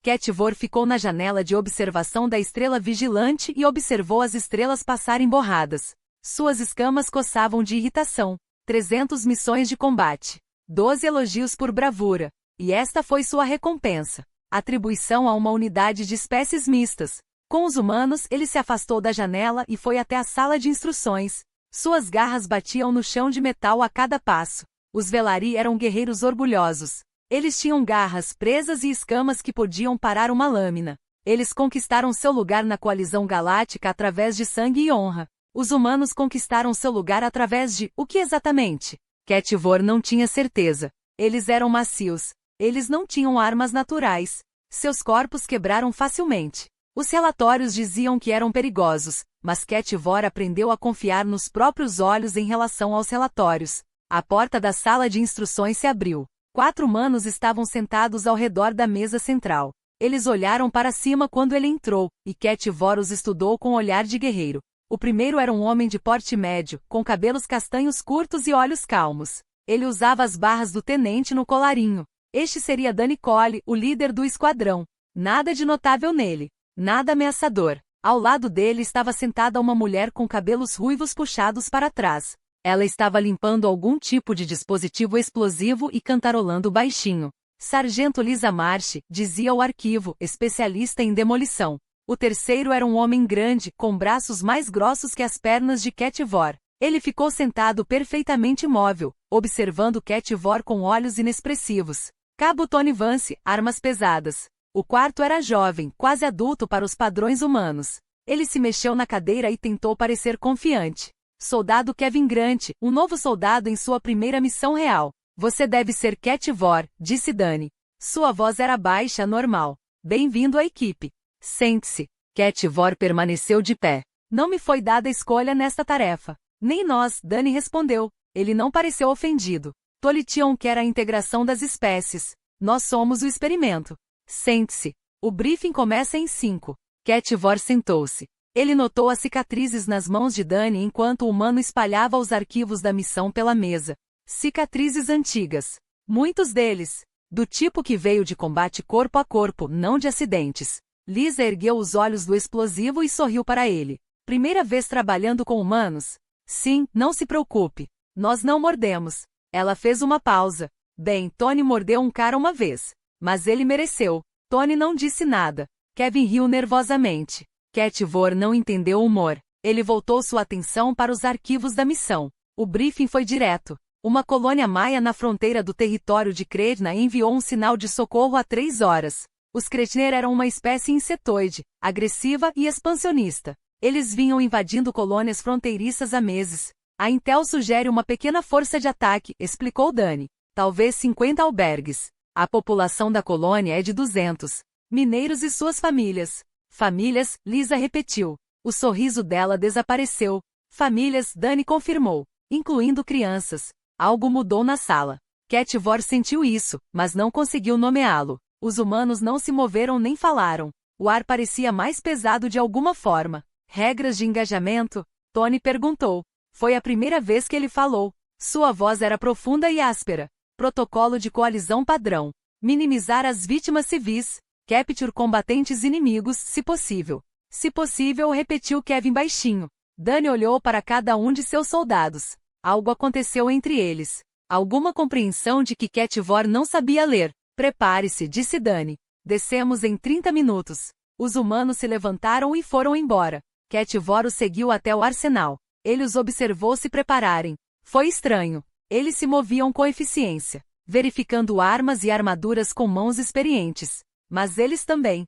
Ketivor ficou na janela de observação da estrela vigilante e observou as estrelas passarem borradas. Suas escamas coçavam de irritação. 300 missões de combate. 12 elogios por bravura. E esta foi sua recompensa. Atribuição a uma unidade de espécies mistas. Com os humanos, ele se afastou da janela e foi até a sala de instruções. Suas garras batiam no chão de metal a cada passo. Os Velari eram guerreiros orgulhosos. Eles tinham garras presas e escamas que podiam parar uma lâmina. Eles conquistaram seu lugar na coalizão galáctica através de sangue e honra. Os humanos conquistaram seu lugar através de o que exatamente? Ketivor não tinha certeza. Eles eram macios. Eles não tinham armas naturais. Seus corpos quebraram facilmente. Os relatórios diziam que eram perigosos, mas Ketivor aprendeu a confiar nos próprios olhos em relação aos relatórios. A porta da sala de instruções se abriu. 4 humanos estavam sentados ao redor da mesa central. Eles olharam para cima quando ele entrou, e Ketivor os estudou com olhar de guerreiro. O primeiro era um homem de porte médio, com cabelos castanhos curtos e olhos calmos. Ele usava as barras do tenente no colarinho. Este seria Danny Cole, o líder do esquadrão. Nada de notável nele. Nada ameaçador. Ao lado dele estava sentada uma mulher com cabelos ruivos puxados para trás. Ela estava limpando algum tipo de dispositivo explosivo e cantarolando baixinho. Sargento Lisa Marsh, dizia o arquivo, especialista em demolição. O terceiro era um homem grande, com braços mais grossos que as pernas de Ketivor. Ele ficou sentado perfeitamente imóvel, observando Ketivor com olhos inexpressivos. Cabo Tony Vance, armas pesadas. O quarto era jovem, quase adulto para os padrões humanos. Ele se mexeu na cadeira e tentou parecer confiante. Soldado Kevin Grant, um novo soldado em sua primeira missão real. Você deve ser Ketivor, disse Danny. Sua voz era baixa, normal. Bem-vindo à equipe. Sente-se. Ketivor permaneceu de pé. Não me foi dada escolha nesta tarefa. Nem nós, Danny respondeu. Ele não pareceu ofendido. Tolition quer a integração das espécies. Nós somos o experimento. Sente-se. O briefing começa em 5. Ketivor sentou-se. Ele notou as cicatrizes nas mãos de Danny enquanto o humano espalhava os arquivos da missão pela mesa. Cicatrizes antigas. Muitos deles. Do tipo que veio de combate corpo a corpo, não de acidentes. Lisa ergueu os olhos do explosivo e sorriu para ele. Primeira vez trabalhando com humanos? Sim, não se preocupe. Nós não mordemos. Ela fez uma pausa. Bem, Tony mordeu um cara uma vez. Mas ele mereceu. Tony não disse nada. Kevin riu nervosamente. Ketivor não entendeu o humor. Ele voltou sua atenção para os arquivos da missão. O briefing foi direto. Uma colônia maia na fronteira do território de Kredna enviou um sinal de socorro há 3 horas. Os Kretner eram uma espécie insetoide, agressiva e expansionista. Eles vinham invadindo colônias fronteiriças há meses. A Intel sugere uma pequena força de ataque, explicou Danny. Talvez 50 albergues. A população da colônia é de 200. Mineiros e suas famílias. Famílias, Lisa repetiu. O sorriso dela desapareceu. Famílias, Danny confirmou. Incluindo crianças. Algo mudou na sala. Ketivor sentiu isso, mas não conseguiu nomeá-lo. Os humanos não se moveram nem falaram. O ar parecia mais pesado de alguma forma. Regras de engajamento? Tony perguntou. Foi a primeira vez que ele falou. Sua voz era profunda e áspera. Protocolo de coalizão padrão. Minimizar as vítimas civis. Capture combatentes inimigos, se possível. Se possível, repetiu Kevin baixinho. Danny olhou para cada um de seus soldados. Algo aconteceu entre eles. Alguma compreensão de que Ketivor não sabia ler. Prepare-se, disse Danny. Descemos em 30 minutos. Os humanos se levantaram e foram embora. Ketivor os seguiu até o arsenal. Ele os observou se prepararem. Foi estranho. Eles se moviam com eficiência, verificando armas e armaduras com mãos experientes. Mas eles também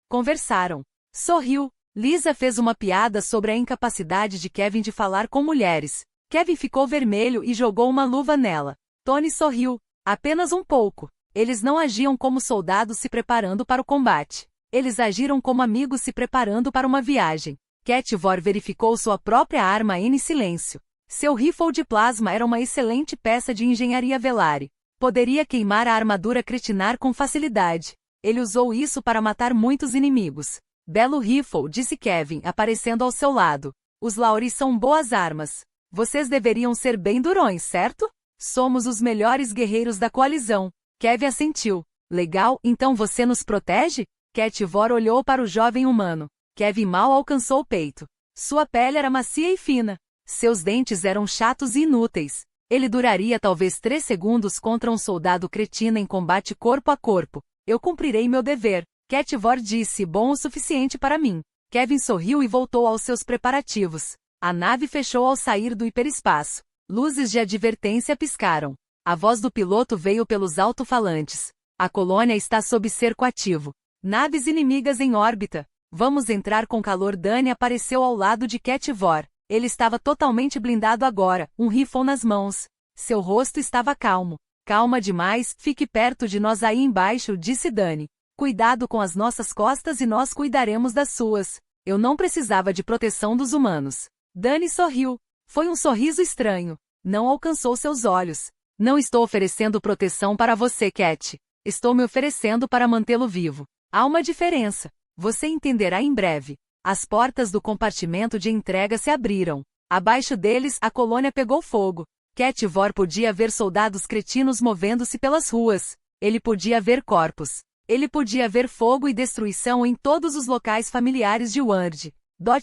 conversaram. Sorriu. Lisa fez uma piada sobre a incapacidade de Kevin de falar com mulheres. Kevin ficou vermelho e jogou uma luva nela. Tony sorriu. Apenas um pouco. Eles não agiam como soldados se preparando para o combate. Eles agiram como amigos se preparando para uma viagem. Ketivor verificou sua própria arma em silêncio. Seu rifle de plasma era uma excelente peça de engenharia Velari. Poderia queimar a armadura Kretinar com facilidade. Ele usou isso para matar muitos inimigos. Belo rifle, disse Kevin, aparecendo ao seu lado. Os Lauri são boas armas. Vocês deveriam ser bem durões, certo? Somos os melhores guerreiros da coalizão. Kevin assentiu. Legal, então você nos protege? Ketvor olhou para o jovem humano. Kevin mal alcançou o peito. Sua pele era macia e fina. Seus dentes eram chatos e inúteis. Ele duraria talvez 3 segundos contra um soldado cretino em combate corpo a corpo. Eu cumprirei meu dever. Ketvor disse, bom o suficiente para mim. Kevin sorriu e voltou aos seus preparativos. A nave fechou ao sair do hiperespaço. Luzes de advertência piscaram. A voz do piloto veio pelos alto-falantes. A colônia está sob cerco ativo. Naves inimigas em órbita. Vamos entrar com calor. Dani apareceu ao lado de Ketvor. Ele estava totalmente blindado agora, um rifle nas mãos. Seu rosto estava calmo. Calma demais, fique perto de nós aí embaixo, disse Dani. Cuidado com as nossas costas e nós cuidaremos das suas. Eu não precisava de proteção dos humanos. Dani sorriu. Foi um sorriso estranho. Não alcançou seus olhos. Não estou oferecendo proteção para você, Cat. Estou me oferecendo para mantê-lo vivo. Há uma diferença. Você entenderá em breve. As portas do compartimento de entrega se abriram. Abaixo deles, a colônia pegou fogo. Ketvor podia ver soldados cretinos movendo-se pelas ruas. Ele podia ver corpos. Ele podia ver fogo e destruição em todos os locais familiares de Ward.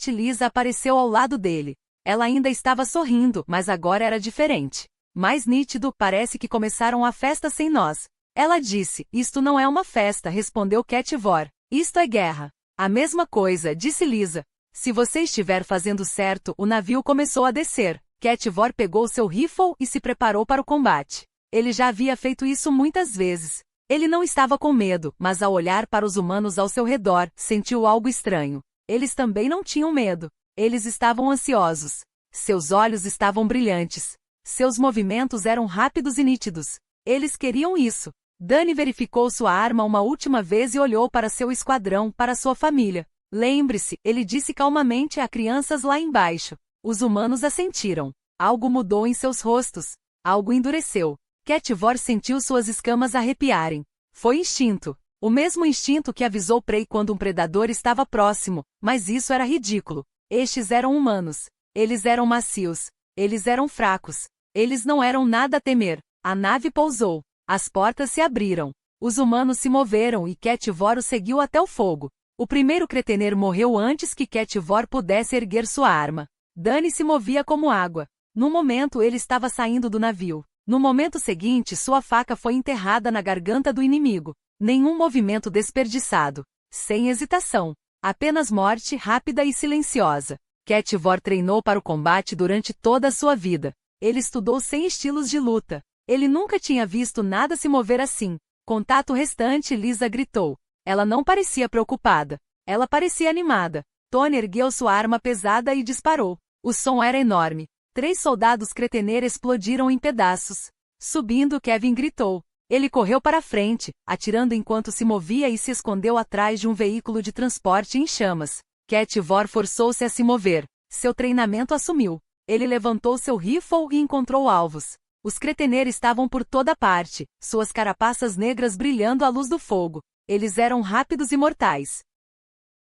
Lisa apareceu ao lado dele. Ela ainda estava sorrindo, mas agora era diferente. Mais nítido, parece que começaram a festa sem nós. Ela disse, isto não é uma festa, respondeu Ketvor. Isto é guerra. A mesma coisa, disse Lisa. Se você estiver fazendo certo, o navio começou a descer. Ketvor pegou seu rifle e se preparou para o combate. Ele já havia feito isso muitas vezes. Ele não estava com medo, mas ao olhar para os humanos ao seu redor, sentiu algo estranho. Eles também não tinham medo. Eles estavam ansiosos. Seus olhos estavam brilhantes. Seus movimentos eram rápidos e nítidos. Eles queriam isso. Dani verificou sua arma uma última vez e olhou para seu esquadrão, para sua família. Lembre-se, ele disse calmamente a crianças lá embaixo. Os humanos assentiram. Algo mudou em seus rostos. Algo endureceu. Ketvor sentiu suas escamas arrepiarem. Foi instinto. O mesmo instinto que avisou Prey quando um predador estava próximo, mas isso era ridículo. Estes eram humanos. Eles eram macios. Eles eram fracos. Eles não eram nada a temer. A nave pousou. As portas se abriram. Os humanos se moveram e Ketvor o seguiu até o fogo. O primeiro cretener morreu antes que Ketvor pudesse erguer sua arma. Dani se movia como água. No momento ele estava saindo do navio. No momento seguinte sua faca foi enterrada na garganta do inimigo. Nenhum movimento desperdiçado. Sem hesitação. Apenas morte rápida e silenciosa. Ketvor treinou para o combate durante toda a sua vida. Ele estudou 100 estilos de luta. Ele nunca tinha visto nada se mover assim. Contato restante, Lisa gritou. Ela não parecia preocupada. Ela parecia animada. Tony ergueu sua arma pesada e disparou. O som era enorme. 3 soldados cretener explodiram em pedaços. Subindo, Kevin gritou. Ele correu para frente, atirando enquanto se movia e se escondeu atrás de um veículo de transporte em chamas. Ketvor forçou-se a se mover. Seu treinamento assumiu. Ele levantou seu rifle e encontrou alvos. Os cretener estavam por toda parte, suas carapaças negras brilhando à luz do fogo. Eles eram rápidos e mortais.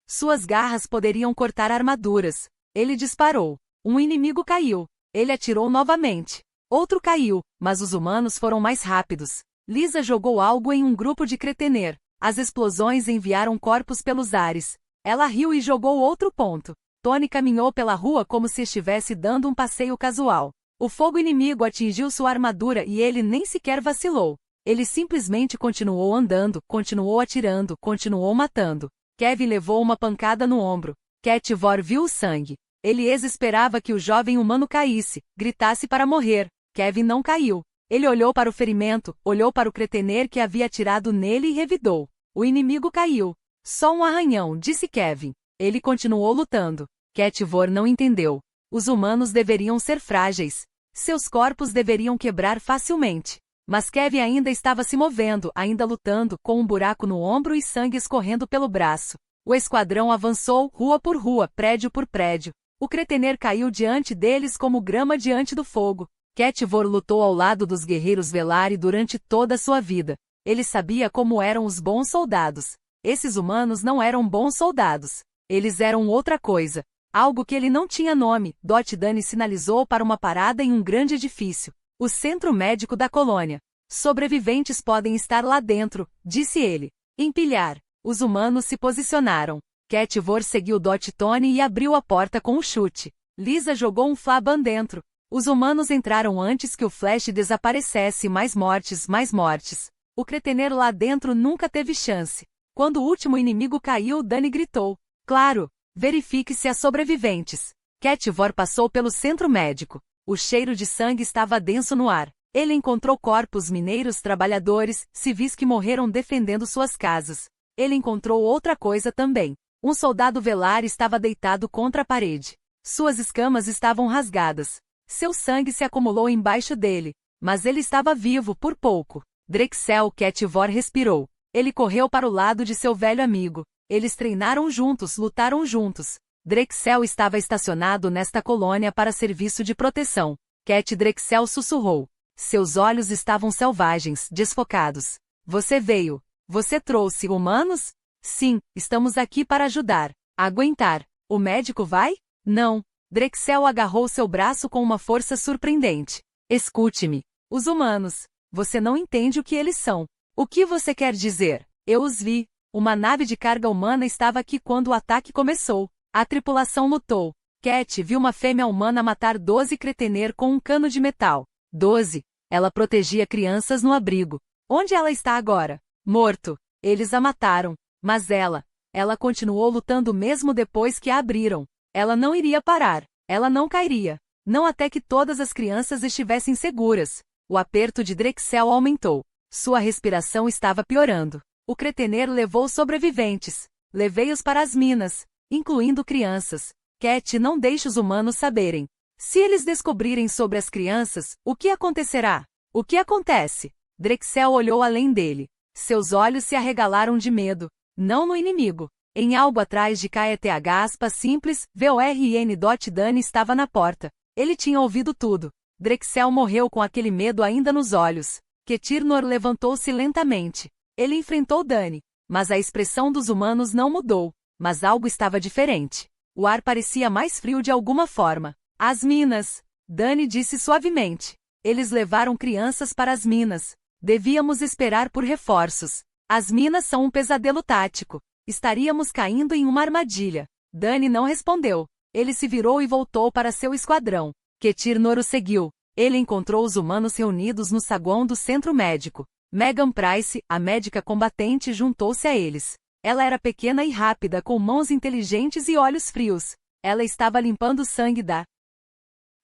Suas garras poderiam cortar armaduras. Ele disparou. Um inimigo caiu. Ele atirou novamente. Outro caiu, mas os humanos foram mais rápidos. Lisa jogou algo em um grupo de cretener. As explosões enviaram corpos pelos ares. Ela riu e jogou outro ponto. Tony caminhou pela rua como se estivesse dando um passeio casual. O fogo inimigo atingiu sua armadura e ele nem sequer vacilou. Ele simplesmente continuou andando, continuou atirando, continuou matando. Kevin levou uma pancada no ombro. Ketvor viu o sangue. Ele esperava que o jovem humano caísse, gritasse para morrer. Kevin não caiu. Ele olhou para o ferimento, olhou para o cretener que havia atirado nele e revidou. O inimigo caiu. Só um arranhão, disse Kevin. Ele continuou lutando. Ketvor não entendeu. Os humanos deveriam ser frágeis. Seus corpos deveriam quebrar facilmente. Mas Kevin ainda estava se movendo, ainda lutando, com um buraco no ombro e sangue escorrendo pelo braço. O esquadrão avançou, rua por rua, prédio por prédio. O cretener caiu diante deles como grama diante do fogo. Ketvor lutou ao lado dos guerreiros Velari durante toda a sua vida. Ele sabia como eram os bons soldados. Esses humanos não eram bons soldados. Eles eram outra coisa. Algo que ele não tinha nome. Dani sinalizou para uma parada em um grande edifício. O centro médico da colônia. Sobreviventes podem estar lá dentro, disse ele. Empilhar. Os humanos se posicionaram. Ketivor seguiu Dot Tony e abriu a porta com um chute. Lisa jogou um Flaban dentro. Os humanos entraram antes que o Flash desaparecesse. Mais mortes, mais mortes. O creteneiro lá dentro nunca teve chance. Quando o último inimigo caiu, Dani gritou. Claro! Verifique se há sobreviventes. Ketivor passou pelo centro médico. O cheiro de sangue estava denso no ar. Ele encontrou corpos mineiros trabalhadores, civis que morreram defendendo suas casas. Ele encontrou outra coisa também. Um soldado velar estava deitado contra a parede. Suas escamas estavam rasgadas. Seu sangue se acumulou embaixo dele. Mas ele estava vivo por pouco. Drexel Ketivor respirou. Ele correu para o lado de seu velho amigo. Eles treinaram juntos, lutaram juntos. Drexel estava estacionado nesta colônia para serviço de proteção. Cat Drexel sussurrou. Seus olhos estavam selvagens, desfocados. Você veio. Você trouxe humanos? Sim, estamos aqui para ajudar. Aguentar. O médico vai? Não. Drexel agarrou seu braço com uma força surpreendente. Escute-me. Os humanos. Você não entende o que eles são. O que você quer dizer? Eu os vi. Uma nave de carga humana estava aqui quando o ataque começou. A tripulação lutou. Cat viu uma fêmea humana matar 12 cretener com um cano de metal. 12. Ela protegia crianças no abrigo. Onde ela está agora? Morto. Eles a mataram. Mas ela continuou lutando mesmo depois que a abriram. Ela não iria parar. Ela não cairia. Não até que todas as crianças estivessem seguras. O aperto de Drexel aumentou. Sua respiração estava piorando. O cretener levou sobreviventes. Levei-os para as minas, incluindo crianças. Cat não deixe os humanos saberem. Se eles descobrirem sobre as crianças, o que acontecerá? O que acontece? Drexel olhou além dele. Seus olhos se arregalaram de medo. Não no inimigo. Em algo atrás de KETH simples, VORN. Dani estava na porta. Ele tinha ouvido tudo. Drexel morreu com aquele medo ainda nos olhos. Ketirnor levantou-se lentamente. Ele enfrentou Dani. Mas a expressão dos humanos não mudou. Mas algo estava diferente. O ar parecia mais frio de alguma forma. As minas. Dani disse suavemente. Eles levaram crianças para as minas. Devíamos esperar por reforços. As minas são um pesadelo tático. Estaríamos caindo em uma armadilha. Dani não respondeu. Ele se virou e voltou para seu esquadrão. Ketirnor o seguiu. Ele encontrou os humanos reunidos no saguão do centro médico. Megan Price, a médica combatente, juntou-se a eles. Ela era pequena e rápida, com mãos inteligentes e olhos frios. Ela estava limpando o sangue da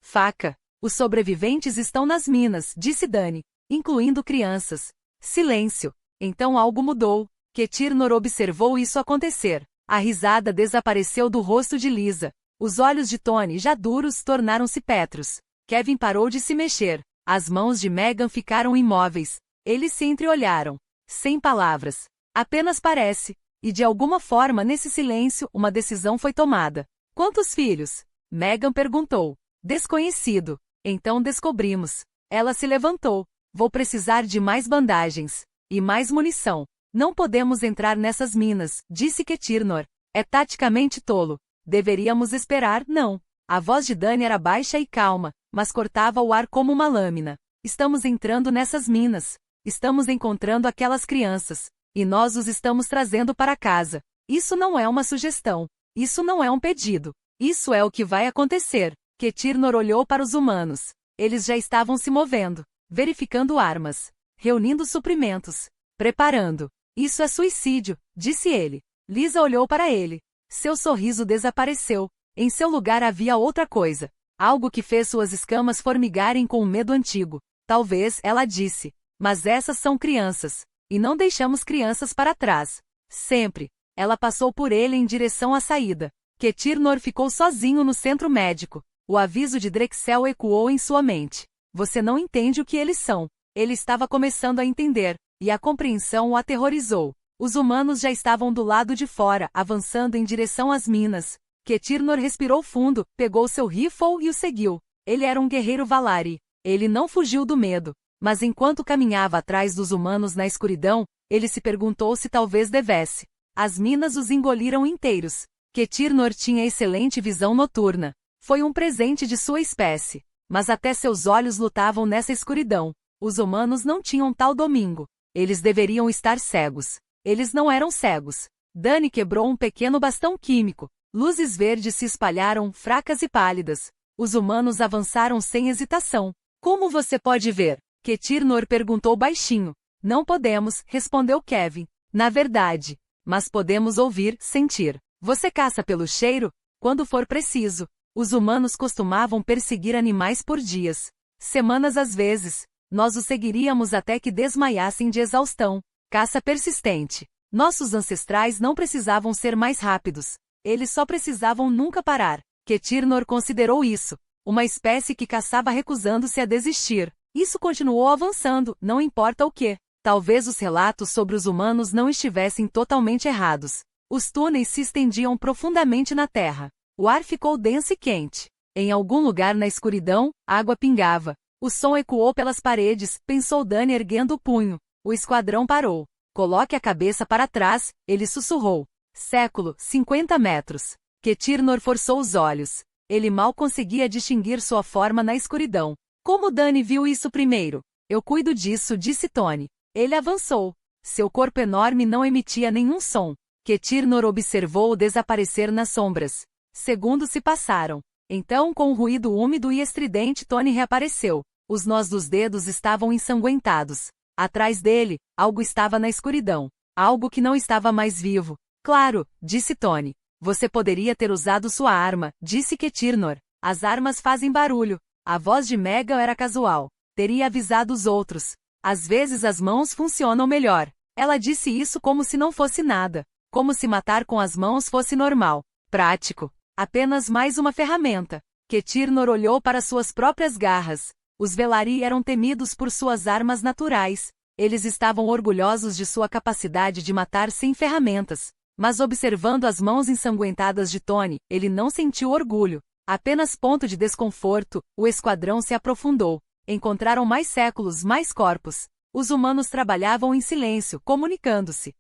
faca. Os sobreviventes estão nas minas, disse Dani, incluindo crianças. Silêncio. Então algo mudou. Ketirnor observou isso acontecer. A risada desapareceu do rosto de Lisa. Os olhos de Tony, já duros, tornaram-se pétreos. Kevin parou de se mexer. As mãos de Megan ficaram imóveis. Eles se entreolharam. Sem palavras. Apenas parece. E de alguma forma nesse silêncio, uma decisão foi tomada. Quantos filhos? Megan perguntou. Desconhecido. Então descobrimos. Ela se levantou. Vou precisar de mais bandagens. E mais munição. Não podemos entrar nessas minas, disse Ketirnor. É taticamente tolo. Deveríamos esperar, não. A voz de Dani era baixa e calma, mas cortava o ar como uma lâmina. Estamos entrando nessas minas. Estamos encontrando aquelas crianças. E nós os estamos trazendo para casa. Isso não é uma sugestão. Isso não é um pedido. Isso é o que vai acontecer. Ketirnor olhou para os humanos. Eles já estavam se movendo, verificando armas, reunindo suprimentos, preparando. Isso é suicídio, disse ele. Lisa olhou para ele. Seu sorriso desapareceu. Em seu lugar havia outra coisa. Algo que fez suas escamas formigarem com um medo antigo. Talvez, ela disse. Mas essas são crianças. E não deixamos crianças para trás. Sempre. Ela passou por ele em direção à saída. Ketirnor ficou sozinho no centro médico. O aviso de Drexel ecoou em sua mente. Você não entende o que eles são. Ele estava começando a entender. E a compreensão o aterrorizou. Os humanos já estavam do lado de fora, avançando em direção às minas. Ketirnor respirou fundo, pegou seu rifle e o seguiu. Ele era um guerreiro Valari. Ele não fugiu do medo. Mas enquanto caminhava atrás dos humanos na escuridão, ele se perguntou se talvez devesse. As minas os engoliram inteiros. Ketirnor tinha excelente visão noturna. Foi um presente de sua espécie. Mas até seus olhos lutavam nessa escuridão. Os humanos não tinham tal domingo. Eles deveriam estar cegos. Eles não eram cegos. Dani quebrou um pequeno bastão químico. Luzes verdes se espalharam, fracas e pálidas. Os humanos avançaram sem hesitação. Como você pode ver? Ketirnor perguntou baixinho. Não podemos, respondeu Kevin. Na verdade. Mas podemos ouvir, sentir. Você caça pelo cheiro? Quando for preciso. Os humanos costumavam perseguir animais por dias. Semanas às vezes. Nós os seguiríamos até que desmaiassem de exaustão. Caça persistente. Nossos ancestrais não precisavam ser mais rápidos. Eles só precisavam nunca parar. Ketirnor considerou isso. Uma espécie que caçava recusando-se a desistir. Isso continuou avançando, não importa o que. Talvez os relatos sobre os humanos não estivessem totalmente errados. Os túneis se estendiam profundamente na terra. O ar ficou denso e quente. Em algum lugar na escuridão, água pingava. O som ecoou pelas paredes, pensou Dani erguendo o punho. O esquadrão parou. Coloque a cabeça para trás, ele sussurrou. Século, 50 metros. Ketirnor forçou os olhos. Ele mal conseguia distinguir sua forma na escuridão. Como Dani viu isso primeiro? Eu cuido disso, disse Tony. Ele avançou. Seu corpo enorme não emitia nenhum som. Ketirnor observou-o desaparecer nas sombras. Segundos se passaram. Então, com um ruído úmido e estridente, Tony reapareceu. Os nós dos dedos estavam ensanguentados. Atrás dele, algo estava na escuridão. Algo que não estava mais vivo. Claro, disse Tony. Você poderia ter usado sua arma, disse Ketirnor. As armas fazem barulho. A voz de Megan era casual. Teria avisado os outros. Às vezes as mãos funcionam melhor. Ela disse isso como se não fosse nada. Como se matar com as mãos fosse normal. Prático. Apenas mais uma ferramenta. Ketirnor olhou para suas próprias garras. Os Velari eram temidos por suas armas naturais. Eles estavam orgulhosos de sua capacidade de matar sem ferramentas. Mas observando as mãos ensanguentadas de Tony, ele não sentiu orgulho. Apenas ponto de desconforto. O esquadrão se aprofundou. Encontraram mais séculos, mais corpos. Os humanos trabalhavam em silêncio, comunicando-se.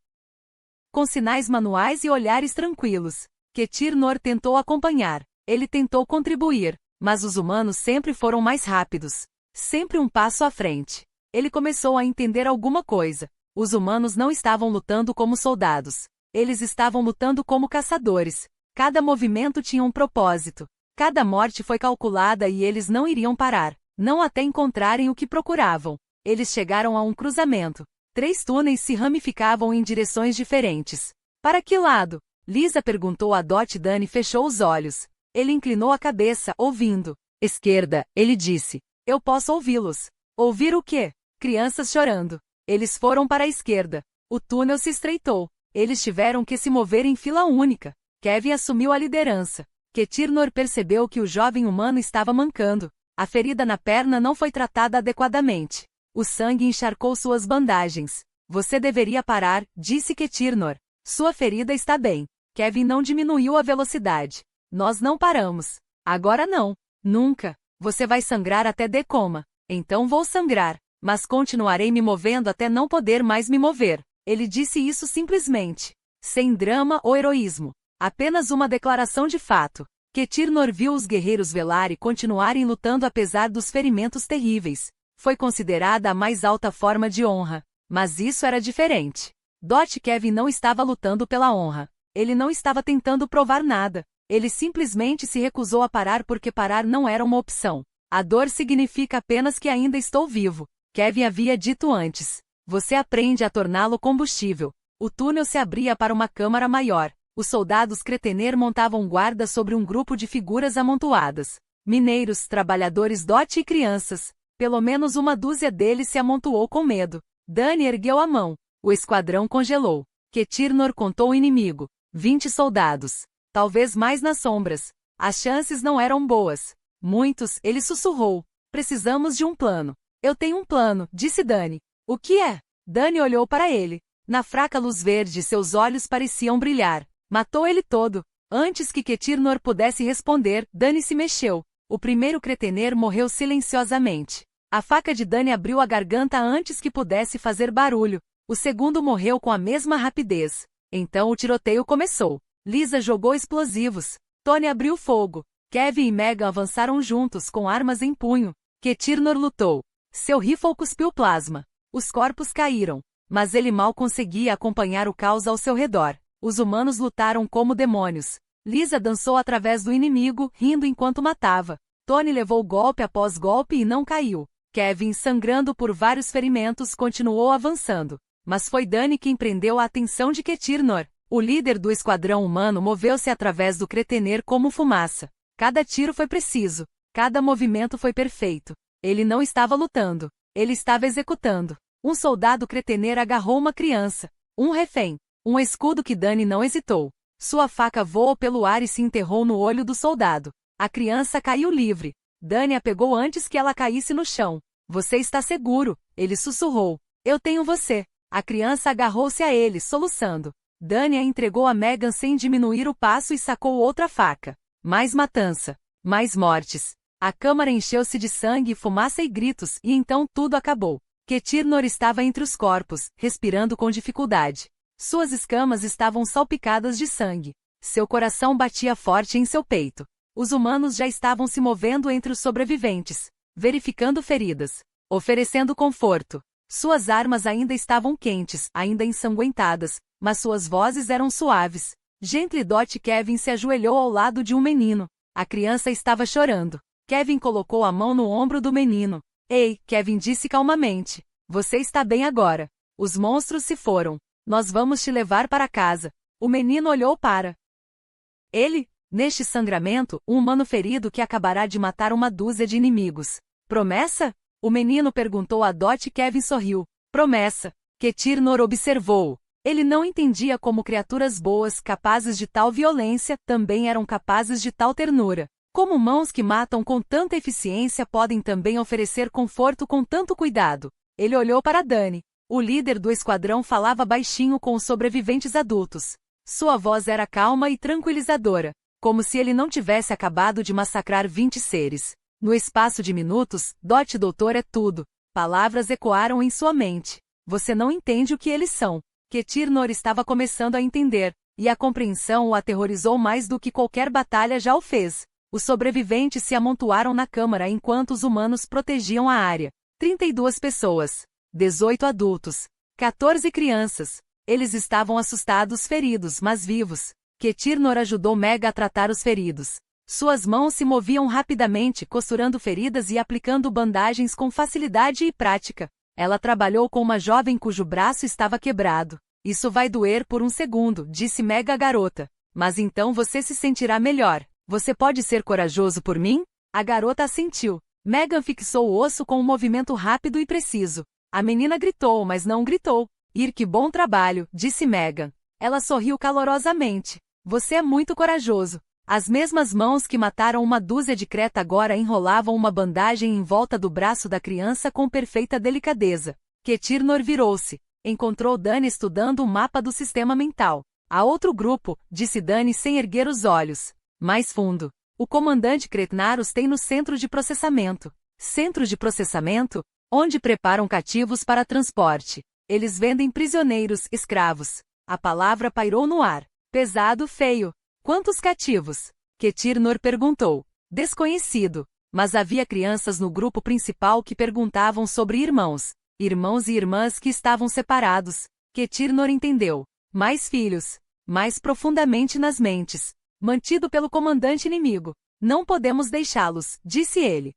Com sinais manuais e olhares tranquilos. Ketirnor tentou acompanhar. Ele tentou contribuir. Mas os humanos sempre foram mais rápidos. Sempre um passo à frente. Ele começou a entender alguma coisa. Os humanos não estavam lutando como soldados. Eles estavam lutando como caçadores. Cada movimento tinha um propósito. Cada morte foi calculada e eles não iriam parar. Não até encontrarem o que procuravam. Eles chegaram a um cruzamento. 3 túneis se ramificavam em direções diferentes. Para que lado? Lisa perguntou a Dot. Dani fechou os olhos. Ele inclinou a cabeça, ouvindo. Esquerda, ele disse. Eu posso ouvi-los. Ouvir o quê? Crianças chorando. Eles foram para a esquerda. O túnel se estreitou. Eles tiveram que se mover em fila única. Kevin assumiu a liderança. Ketirnor percebeu que o jovem humano estava mancando. A ferida na perna não foi tratada adequadamente. O sangue encharcou suas bandagens. Você deveria parar, disse Ketirnor. Sua ferida está bem. Kevin não diminuiu a velocidade. Nós não paramos. Agora não. Nunca. Você vai sangrar até de coma. Então vou sangrar. Mas continuarei me movendo até não poder mais me mover. Ele disse isso simplesmente. Sem drama ou heroísmo. Apenas uma declaração de fato. Ketirnor viu os guerreiros Velari continuarem lutando apesar dos ferimentos terríveis. Foi considerada a mais alta forma de honra. Mas isso era diferente. Dot. Kevin não estava lutando pela honra. Ele não estava tentando provar nada. Ele simplesmente se recusou a parar porque parar não era uma opção. A dor significa apenas que ainda estou vivo. Kevin havia dito antes. Você aprende a torná-lo combustível. O túnel se abria para uma câmara maior. Os soldados Cretener montavam guarda sobre um grupo de figuras amontoadas. Mineiros, trabalhadores Dot e crianças. Pelo menos uma dúzia deles se amontoou com medo. Dani ergueu a mão. O esquadrão congelou. Ketirnor contou o inimigo. 20 soldados. Talvez mais nas sombras. As chances não eram boas. Muitos, ele sussurrou. Precisamos de um plano. Eu tenho um plano, disse Dani. O que é? Dani olhou para ele. Na fraca luz verde seus olhos pareciam brilhar. Matou ele todo. Antes que Ketirnor pudesse responder, Dani se mexeu. O primeiro Cretener morreu silenciosamente. A faca de Dani abriu a garganta antes que pudesse fazer barulho. O segundo morreu com a mesma rapidez. Então o tiroteio começou. Lisa jogou explosivos. Tony abriu fogo. Kevin e Megan avançaram juntos com armas em punho. Ketirnor lutou. Seu rifle cuspiu plasma. Os corpos caíram. Mas ele mal conseguia acompanhar o caos ao seu redor. Os humanos lutaram como demônios. Lisa dançou através do inimigo, rindo enquanto matava. Tony levou golpe após golpe e não caiu. Kevin, sangrando por vários ferimentos, continuou avançando. Mas foi Dani quem prendeu a atenção de Ketirnor. O líder do esquadrão humano moveu-se através do Cretener como fumaça. Cada tiro foi preciso. Cada movimento foi perfeito. Ele não estava lutando. Ele estava executando. Um soldado Cretener agarrou uma criança. Um refém. Um escudo que Dani não hesitou. Sua faca voou pelo ar e se enterrou no olho do soldado. A criança caiu livre. Dani a pegou antes que ela caísse no chão. Você está seguro, ele sussurrou. Eu tenho você. A criança agarrou-se a ele, soluçando. Dani a entregou a Megan sem diminuir o passo e sacou outra faca. Mais matança. Mais mortes. A câmara encheu-se de sangue, fumaça e gritos, e então tudo acabou. Ketirnor estava entre os corpos, respirando com dificuldade. Suas escamas estavam salpicadas de sangue. Seu coração batia forte em seu peito. Os humanos já estavam se movendo entre os sobreviventes, verificando feridas, oferecendo conforto. Suas armas ainda estavam quentes, ainda ensanguentadas, mas suas vozes eram suaves. Gentlydot Kevin se ajoelhou ao lado de um menino. A criança estava chorando. Kevin colocou a mão no ombro do menino. Ei, Kevin disse calmamente. Você está bem agora. Os monstros se foram. Nós vamos te levar para casa. O menino olhou para ele. Neste sangramento, um humano ferido que acabará de matar uma dúzia de inimigos. Promessa? O menino perguntou a Dot e Kevin sorriu. Promessa. Ketirnor observou. Ele não entendia como criaturas boas, capazes de tal violência, também eram capazes de tal ternura. Como mãos que matam com tanta eficiência podem também oferecer conforto com tanto cuidado. Ele olhou para Dani. O líder do esquadrão falava baixinho com os sobreviventes adultos. Sua voz era calma e tranquilizadora, como se ele não tivesse acabado de massacrar 20 seres. No espaço de minutos, Dot doutor é tudo. Palavras ecoaram em sua mente. Você não entende o que eles são. Ketirnor estava começando a entender, e a compreensão o aterrorizou mais do que qualquer batalha já o fez. Os sobreviventes se amontoaram na câmara enquanto os humanos protegiam a área. 32 pessoas. 18 adultos. 14 crianças. Eles estavam assustados, feridos, mas vivos. Ketirnor ajudou Meg a tratar os feridos. Suas mãos se moviam rapidamente, costurando feridas e aplicando bandagens com facilidade e prática. Ela trabalhou com uma jovem cujo braço estava quebrado. Isso vai doer por um segundo, disse Meg à garota. Mas então você se sentirá melhor. Você pode ser corajoso por mim? A garota assentiu. Megan fixou o osso com um movimento rápido e preciso. A menina gritou, mas não gritou. Que bom trabalho, disse Megan. Ela sorriu calorosamente. Você é muito corajoso. As mesmas mãos que mataram uma dúzia de creta agora enrolavam uma bandagem em volta do braço da criança com perfeita delicadeza. Ketirnor virou-se. Encontrou Dani estudando o mapa do sistema mental. Há outro grupo, disse Dani sem erguer os olhos. Mais fundo. O comandante Kretnaros tem no centro de processamento. Centro de processamento? Onde preparam cativos para transporte. Eles vendem prisioneiros, escravos. A palavra pairou no ar. Pesado, feio. Quantos cativos? Ketirnor perguntou. Desconhecido. Mas havia crianças no grupo principal que perguntavam sobre irmãos. Irmãos e irmãs que estavam separados. Ketirnor entendeu. Mais filhos. Mais profundamente nas mentes. Mantido pelo comandante inimigo. Não podemos deixá-los, disse ele.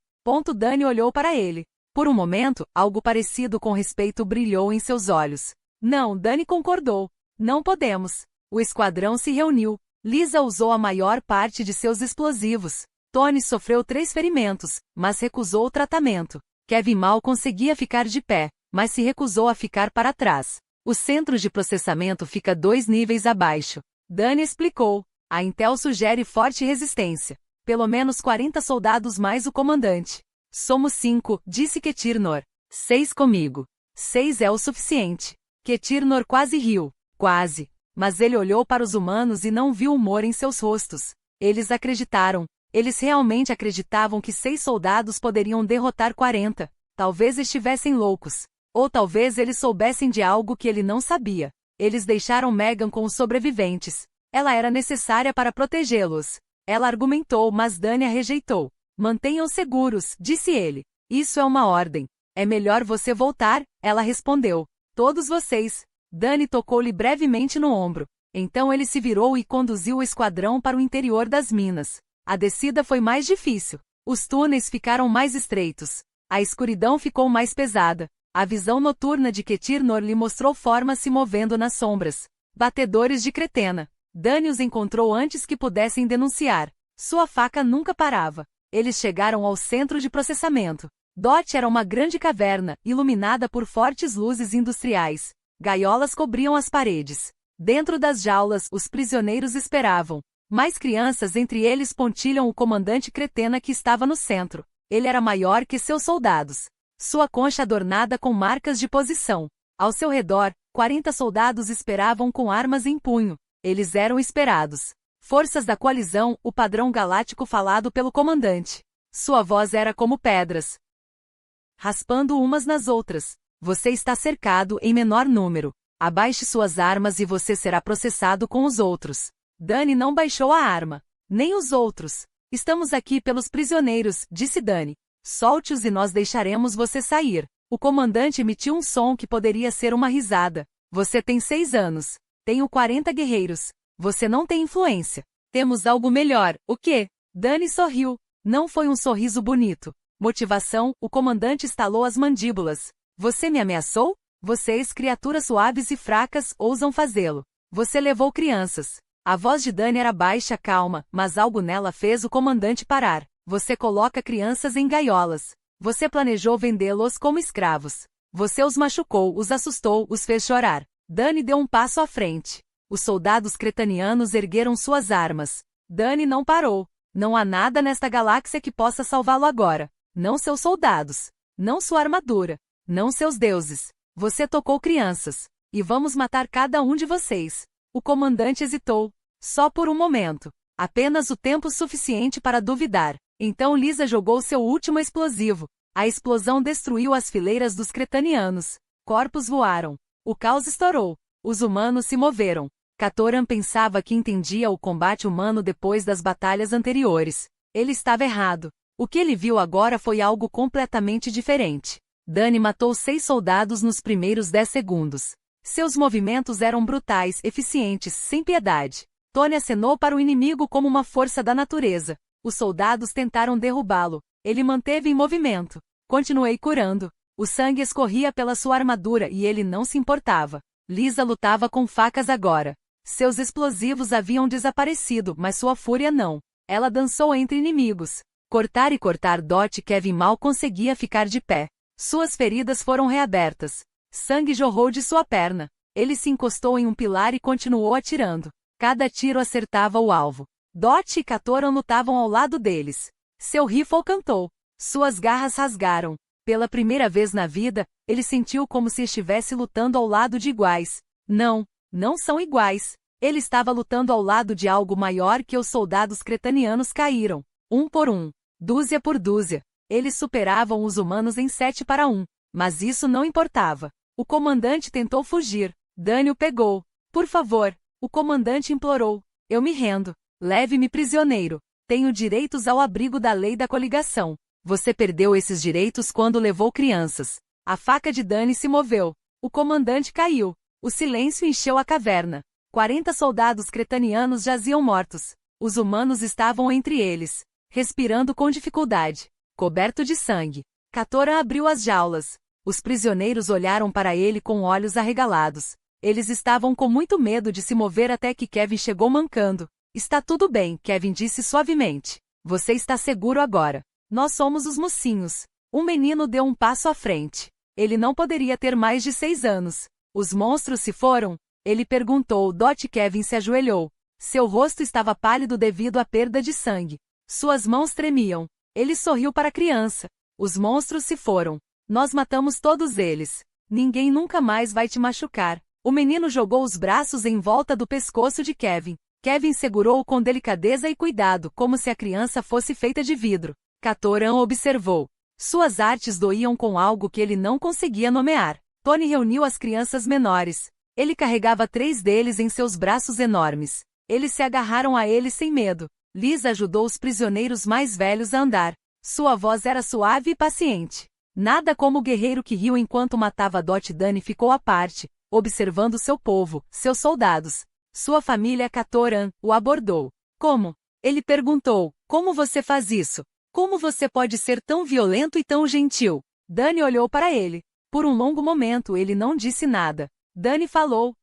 Dani olhou para ele. Por um momento, algo parecido com respeito brilhou em seus olhos. Não, Dani concordou. Não podemos. O esquadrão se reuniu. Lisa usou a maior parte de seus explosivos. Tony sofreu 3 ferimentos, mas recusou o tratamento. Kevin mal conseguia ficar de pé, mas se recusou a ficar para trás. O centro de processamento fica 2 níveis abaixo. Dani explicou. A Intel sugere forte resistência. Pelo menos 40 soldados mais o comandante. Somos 5, disse Ketirnor. 6 comigo. 6 é o suficiente. Ketirnor quase riu. Quase. Mas ele olhou para os humanos e não viu humor em seus rostos. Eles acreditaram. Eles realmente acreditavam que 6 soldados poderiam derrotar 40. Talvez estivessem loucos. Ou talvez eles soubessem de algo que ele não sabia. Eles deixaram Megan com os sobreviventes. Ela era necessária para protegê-los. Ela argumentou, mas Dani a rejeitou. Mantenham-os seguros, disse ele. Isso é uma ordem. É melhor você voltar, ela respondeu. Todos vocês. Dani tocou-lhe brevemente no ombro. Então ele se virou e conduziu o esquadrão para o interior das minas. A descida foi mais difícil. Os túneis ficaram mais estreitos. A escuridão ficou mais pesada. A visão noturna de Ketir-Nor lhe mostrou formas se movendo nas sombras. Batedores de Cretena. Dani os encontrou antes que pudessem denunciar. Sua faca nunca parava. Eles chegaram ao centro de processamento. Dot era uma grande caverna, iluminada por fortes luzes industriais. Gaiolas cobriam as paredes. Dentro das jaulas, os prisioneiros esperavam. Mais crianças, entre eles Pontilhon, o comandante Cretena que estava no centro. Ele era maior que seus soldados. Sua concha adornada com marcas de posição. Ao seu redor, 40 soldados esperavam com armas em punho. Eles eram esperados. Forças da coalizão, o padrão galáctico falado pelo comandante. Sua voz era como pedras, raspando umas nas outras. Você está cercado em menor número. Abaixe suas armas e você será processado com os outros. Dani não baixou a arma. Nem os outros. Estamos aqui pelos prisioneiros, disse Dani. Solte-os e nós deixaremos você sair. O comandante emitiu um som que poderia ser uma risada. Você tem 6 anos. Tenho 40 guerreiros. Você não tem influência. Temos algo melhor. O quê? Dani sorriu. Não foi um sorriso bonito. Motivação, o comandante estalou as mandíbulas. Você me ameaçou? Vocês, criaturas suaves e fracas, ousam fazê-lo. Você levou crianças. A voz de Dani era baixa, calma, mas algo nela fez o comandante parar. Você coloca crianças em gaiolas. Você planejou vendê-los como escravos. Você os machucou, os assustou, os fez chorar. Dani deu um passo à frente. Os soldados cretanianos ergueram suas armas. Dani não parou. Não há nada nesta galáxia que possa salvá-lo agora. Não seus soldados. Não sua armadura. Não seus deuses. Você tocou crianças. E vamos matar cada um de vocês. O comandante hesitou. Só por um momento. Apenas o tempo suficiente para duvidar. Então Lisa jogou seu último explosivo. A explosão destruiu as fileiras dos cretanianos. Corpos voaram. O caos estourou. Os humanos se moveram. Katoran pensava que entendia o combate humano depois das batalhas anteriores. Ele estava errado. O que ele viu agora foi algo completamente diferente. Dani matou 6 soldados nos primeiros 10 segundos. Seus movimentos eram brutais, eficientes, sem piedade. Tony acenou para o inimigo como uma força da natureza. Os soldados tentaram derrubá-lo. Ele manteve em movimento. Continuei curando. O sangue escorria pela sua armadura e ele não se importava. Lisa lutava com facas agora. Seus explosivos haviam desaparecido, mas sua fúria não. Ela dançou entre inimigos. Cortar e cortar. Kevin mal conseguia ficar de pé. Suas feridas foram reabertas. Sangue jorrou de sua perna. Ele se encostou em um pilar e continuou atirando. Cada tiro acertava o alvo. Dot e Katoran lutavam ao lado deles. Seu rifle cantou. Suas garras rasgaram. Pela primeira vez na vida, ele sentiu como se estivesse lutando ao lado de iguais. Não, não são iguais. Ele estava lutando ao lado de algo maior que os soldados cretanianos caíram. Um por um. Dúzia por dúzia. Eles superavam os humanos em 7-1. Mas isso não importava. O comandante tentou fugir. Dani o pegou. Por favor. O comandante implorou. Eu me rendo. Leve-me prisioneiro. Tenho direitos ao abrigo da lei da coligação. Você perdeu esses direitos quando levou crianças. A faca de Dani se moveu. O comandante caiu. O silêncio encheu a caverna. 40 soldados cretanianos jaziam mortos. Os humanos estavam entre eles, respirando com dificuldade, coberto de sangue. Katoran abriu as jaulas. Os prisioneiros olharam para ele com olhos arregalados. Eles estavam com muito medo de se mover até que Kevin chegou mancando. Está tudo bem, Kevin disse suavemente. Você está seguro agora. Nós somos os mocinhos. Um menino deu um passo à frente. Ele não poderia ter mais de 6 anos. Os monstros se foram? Ele perguntou. Kevin se ajoelhou. Seu rosto estava pálido devido à perda de sangue. Suas mãos tremiam. Ele sorriu para a criança. Os monstros se foram. Nós matamos todos eles. Ninguém nunca mais vai te machucar. O menino jogou os braços em volta do pescoço de Kevin. Kevin segurou-o com delicadeza e cuidado, como se a criança fosse feita de vidro. Katoran observou. Suas artes doíam com algo que ele não conseguia nomear. Tony reuniu as crianças menores. Ele carregava 3 deles em seus braços enormes. Eles se agarraram a ele sem medo. Lisa ajudou os prisioneiros mais velhos a andar. Sua voz era suave e paciente. Nada como o guerreiro que riu enquanto matava Dot. Dani ficou à parte, observando seu povo, seus soldados. Sua família Katoran o abordou. Como? Ele perguntou, como você faz isso? Como você pode ser tão violento e tão gentil? Dani olhou para ele. Por um longo momento ele não disse nada. Dani falou.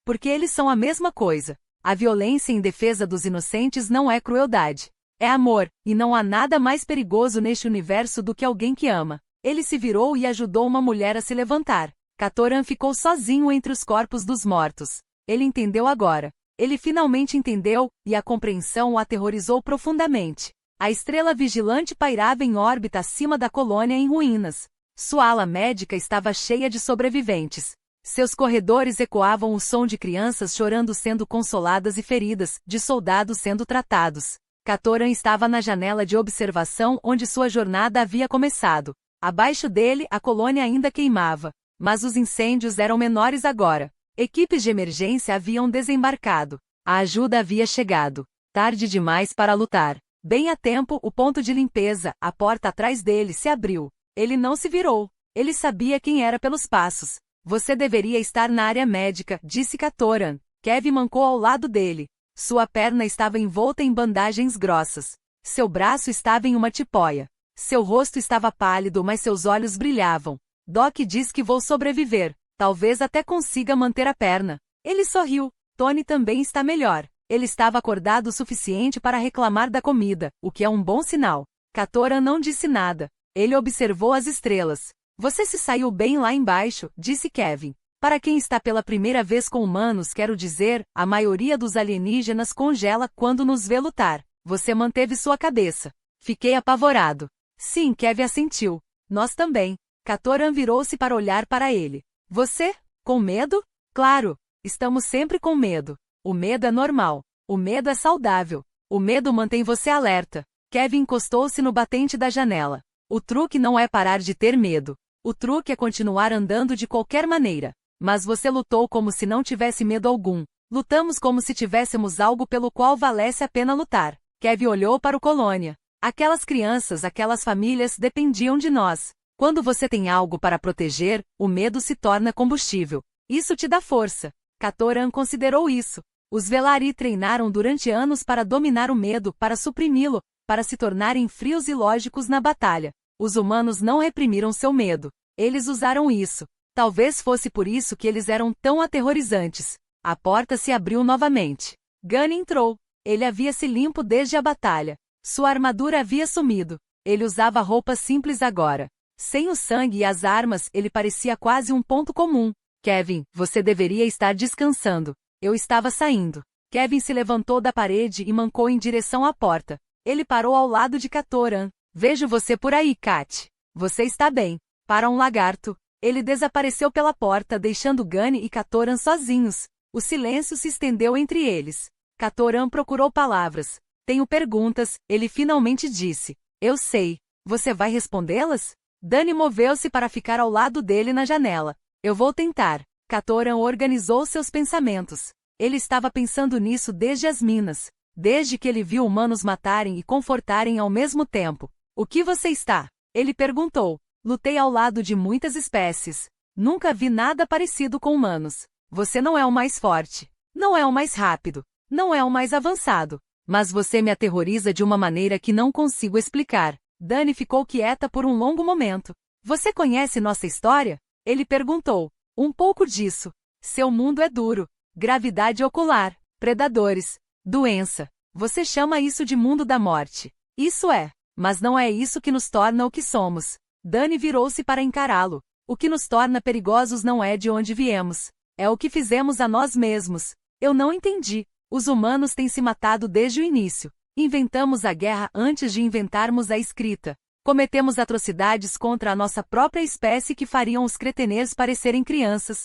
Porque eles são a mesma coisa. A violência em defesa dos inocentes não é crueldade. É amor, e não há nada mais perigoso neste universo do que alguém que ama. Ele se virou e ajudou uma mulher a se levantar. Katoran ficou sozinho entre os corpos dos mortos. Ele entendeu agora. Ele finalmente entendeu, e a compreensão o aterrorizou profundamente. A estrela vigilante pairava em órbita acima da colônia em ruínas. Sua ala médica estava cheia de sobreviventes. Seus corredores ecoavam o som de crianças chorando sendo consoladas e feridas, de soldados sendo tratados. Katoran estava na janela de observação onde sua jornada havia começado. Abaixo dele, a colônia ainda queimava. Mas os incêndios eram menores agora. Equipes de emergência haviam desembarcado. A ajuda havia chegado. Tarde demais para lutar. Bem a tempo, o ponto de limpeza, a porta atrás dele, se abriu. Ele não se virou. Ele sabia quem era pelos passos. Você deveria estar na área médica, disse Katoran. Kevin mancou ao lado dele. Sua perna estava envolta em bandagens grossas. Seu braço estava em uma tipóia. Seu rosto estava pálido, mas seus olhos brilhavam. Doc diz que vou sobreviver. Talvez até consiga manter a perna. Ele sorriu. Tony também está melhor. Ele estava acordado o suficiente para reclamar da comida, o que é um bom sinal. Katoran não disse nada. Ele observou as estrelas. Você se saiu bem lá embaixo, disse Kevin. Para quem está pela primeira vez com humanos, quero dizer, a maioria dos alienígenas congela quando nos vê lutar. Você manteve sua cabeça. Fiquei apavorado. Sim, Kevin assentiu. Nós também. Katoran virou-se para olhar para ele. Você? Com medo? Claro. Estamos sempre com medo. O medo é normal. O medo é saudável. O medo mantém você alerta. Kevin encostou-se no batente da janela. O truque não é parar de ter medo. O truque é continuar andando de qualquer maneira. Mas você lutou como se não tivesse medo algum. Lutamos como se tivéssemos algo pelo qual valesse a pena lutar. Kevin olhou para o Colônia. Aquelas crianças, aquelas famílias dependiam de nós. Quando você tem algo para proteger, o medo se torna combustível. Isso te dá força. Katoran considerou isso. Os Velari treinaram durante anos para dominar o medo, para suprimi-lo, para se tornarem frios e lógicos na batalha. Os humanos não reprimiram seu medo. Eles usaram isso. Talvez fosse por isso que eles eram tão aterrorizantes. A porta se abriu novamente. Gunn entrou. Ele havia se limpo desde a batalha. Sua armadura havia sumido. Ele usava roupas simples agora. Sem o sangue e as armas, ele parecia quase um ponto comum. Kevin, você deveria estar descansando. Eu estava saindo. Kevin se levantou da parede e mancou em direção à porta. Ele parou ao lado de Katoran. Vejo você por aí, Kat. Você está bem. Para um lagarto. Ele desapareceu pela porta, deixando Gunn e Katoran sozinhos. O silêncio se estendeu entre eles. Katoran procurou palavras. Tenho perguntas, ele finalmente disse. Eu sei. Você vai respondê-las? Dani moveu-se para ficar ao lado dele na janela. Eu vou tentar. Katoran organizou seus pensamentos. Ele estava pensando nisso desde as minas. Desde que ele viu humanos matarem e confortarem ao mesmo tempo. O que você está? Ele perguntou. Lutei ao lado de muitas espécies. Nunca vi nada parecido com humanos. Você não é o mais forte. Não é o mais rápido. Não é o mais avançado. Mas você me aterroriza de uma maneira que não consigo explicar. Dani ficou quieta por um longo momento. Você conhece nossa história? Ele perguntou. Um pouco disso. Seu mundo é duro. Gravidade ocular. Predadores. Doença. Você chama isso de mundo da morte. Isso é. Mas não é isso que nos torna o que somos. Dani virou-se para encará-lo. O que nos torna perigosos não é de onde viemos. É o que fizemos a nós mesmos. Eu não entendi. Os humanos têm se matado desde o início. Inventamos a guerra antes de inventarmos a escrita. Cometemos atrocidades contra a nossa própria espécie que fariam os cretenês parecerem crianças.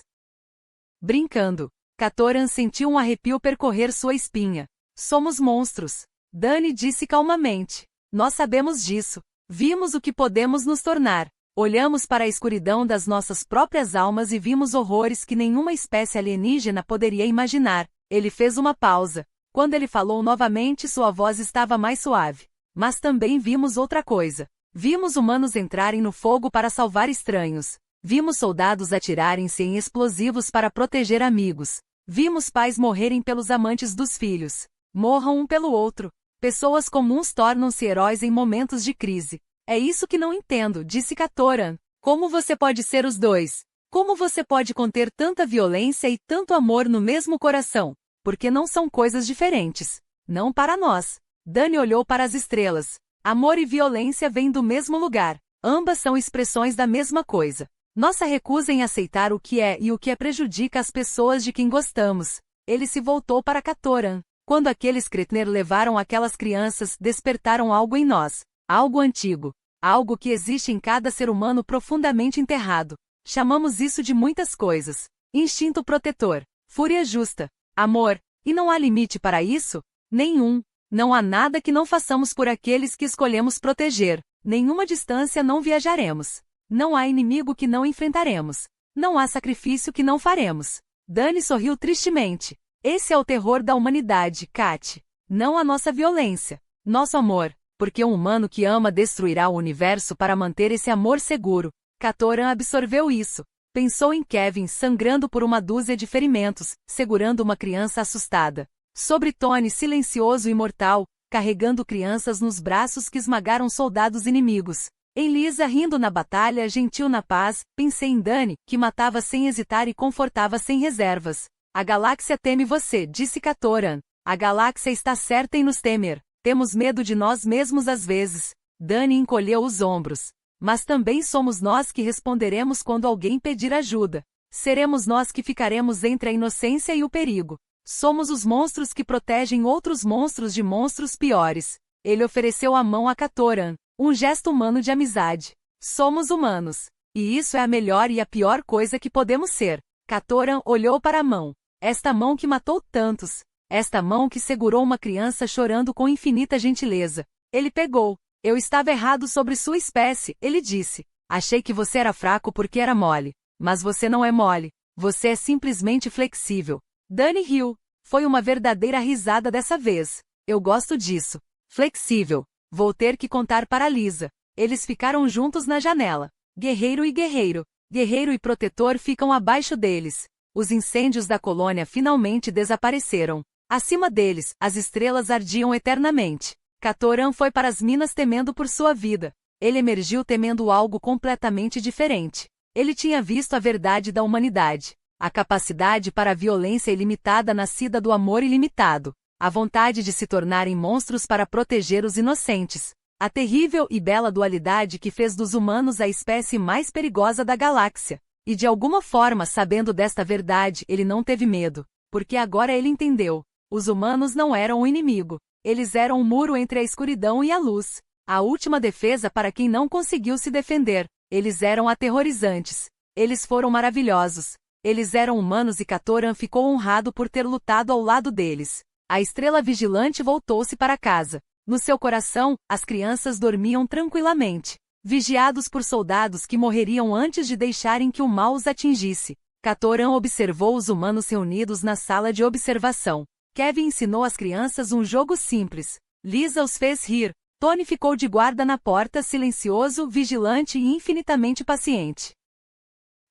Brincando. Katoran sentiu um arrepio percorrer sua espinha. Somos monstros. Dani disse calmamente. Nós sabemos disso. Vimos o que podemos nos tornar. Olhamos para a escuridão das nossas próprias almas e vimos horrores que nenhuma espécie alienígena poderia imaginar. Ele fez uma pausa. Quando ele falou novamente, sua voz estava mais suave. Mas também vimos outra coisa. Vimos humanos entrarem no fogo para salvar estranhos. Vimos soldados atirarem-se em explosivos para proteger amigos. Vimos pais morrerem pelos amantes dos filhos. Morram um pelo outro. Pessoas comuns tornam-se heróis em momentos de crise. É isso que não entendo, disse Katoran. Como você pode ser os dois? Como você pode conter tanta violência e tanto amor no mesmo coração? Porque não são coisas diferentes. Não para nós. Dani olhou para as estrelas. Amor e violência vêm do mesmo lugar. Ambas são expressões da mesma coisa. Nossa recusa em aceitar o que é e o que prejudica as pessoas de quem gostamos. Ele se voltou para Katoran. Quando aqueles Kretner levaram aquelas crianças, despertaram algo em nós. Algo antigo. Algo que existe em cada ser humano profundamente enterrado. Chamamos isso de muitas coisas. Instinto protetor. Fúria justa. Amor. E não há limite para isso? Nenhum. Não há nada que não façamos por aqueles que escolhemos proteger. Nenhuma distância não viajaremos. Não há inimigo que não enfrentaremos. Não há sacrifício que não faremos. Dani sorriu tristemente. Esse é o terror da humanidade, Kat. Não a nossa violência. Nosso amor. Porque um humano que ama destruirá o universo para manter esse amor seguro. Katoran absorveu isso. Pensou em Kevin sangrando por uma dúzia de ferimentos, segurando uma criança assustada. Sobre Tony silencioso e mortal, carregando crianças nos braços que esmagaram soldados inimigos. Em Lisa rindo na batalha, gentil na paz, pensei em Dani, que matava sem hesitar e confortava sem reservas. A galáxia teme você, disse Katoran. A galáxia está certa em nos temer. Temos medo de nós mesmos às vezes. Dani encolheu os ombros. Mas também somos nós que responderemos quando alguém pedir ajuda. Seremos nós que ficaremos entre a inocência e o perigo. Somos os monstros que protegem outros monstros de monstros piores. Ele ofereceu a mão a Katoran, um gesto humano de amizade. Somos humanos. E isso é a melhor e a pior coisa que podemos ser. Katoran olhou para a mão. Esta mão que matou tantos. Esta mão que segurou uma criança chorando com infinita gentileza. Ele pegou. Eu estava errado sobre sua espécie, ele disse. Achei que você era fraco porque era mole. Mas você não é mole. Você é simplesmente flexível. Dani riu. Foi uma verdadeira risada dessa vez. Eu gosto disso. Flexível. Vou ter que contar para Lisa. Eles ficaram juntos na janela. Guerreiro e guerreiro. Guerreiro e protetor ficam abaixo deles. Os incêndios da colônia finalmente desapareceram. Acima deles, as estrelas ardiam eternamente. Katoran foi para as minas temendo por sua vida. Ele emergiu temendo algo completamente diferente. Ele tinha visto a verdade da humanidade. A capacidade para a violência ilimitada nascida do amor ilimitado. A vontade de se tornarem monstros para proteger os inocentes. A terrível e bela dualidade que fez dos humanos a espécie mais perigosa da galáxia. E de alguma forma, sabendo desta verdade, ele não teve medo. Porque agora ele entendeu. Os humanos não eram o inimigo. Eles eram um muro entre a escuridão e a luz. A última defesa para quem não conseguiu se defender. Eles eram aterrorizantes. Eles foram maravilhosos. Eles eram humanos e Katoran ficou honrado por ter lutado ao lado deles. A estrela vigilante voltou-se para casa. No seu coração, as crianças dormiam tranquilamente. Vigiados por soldados que morreriam antes de deixarem que o mal os atingisse. Katoran observou os humanos reunidos na sala de observação. Kevin ensinou às crianças um jogo simples. Lisa os fez rir. Tony ficou de guarda na porta, silencioso, vigilante e infinitamente paciente.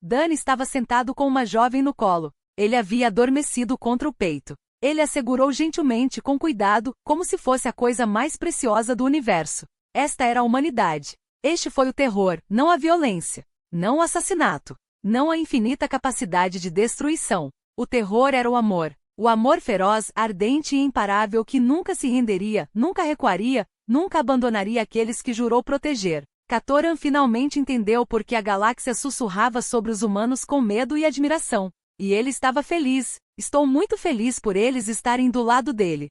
Dani estava sentado com uma jovem no colo. Ele havia adormecido contra o peito. Ele a segurou gentilmente, com cuidado, como se fosse a coisa mais preciosa do universo. Esta era a humanidade. Este foi o terror, não a violência. Não o assassinato. Não a infinita capacidade de destruição. O terror era o amor. O amor feroz, ardente e imparável que nunca se renderia, nunca recuaria, nunca abandonaria aqueles que jurou proteger. Katoran finalmente entendeu por que a galáxia sussurrava sobre os humanos com medo e admiração. E ele estava feliz. Estou muito feliz por eles estarem do lado dele.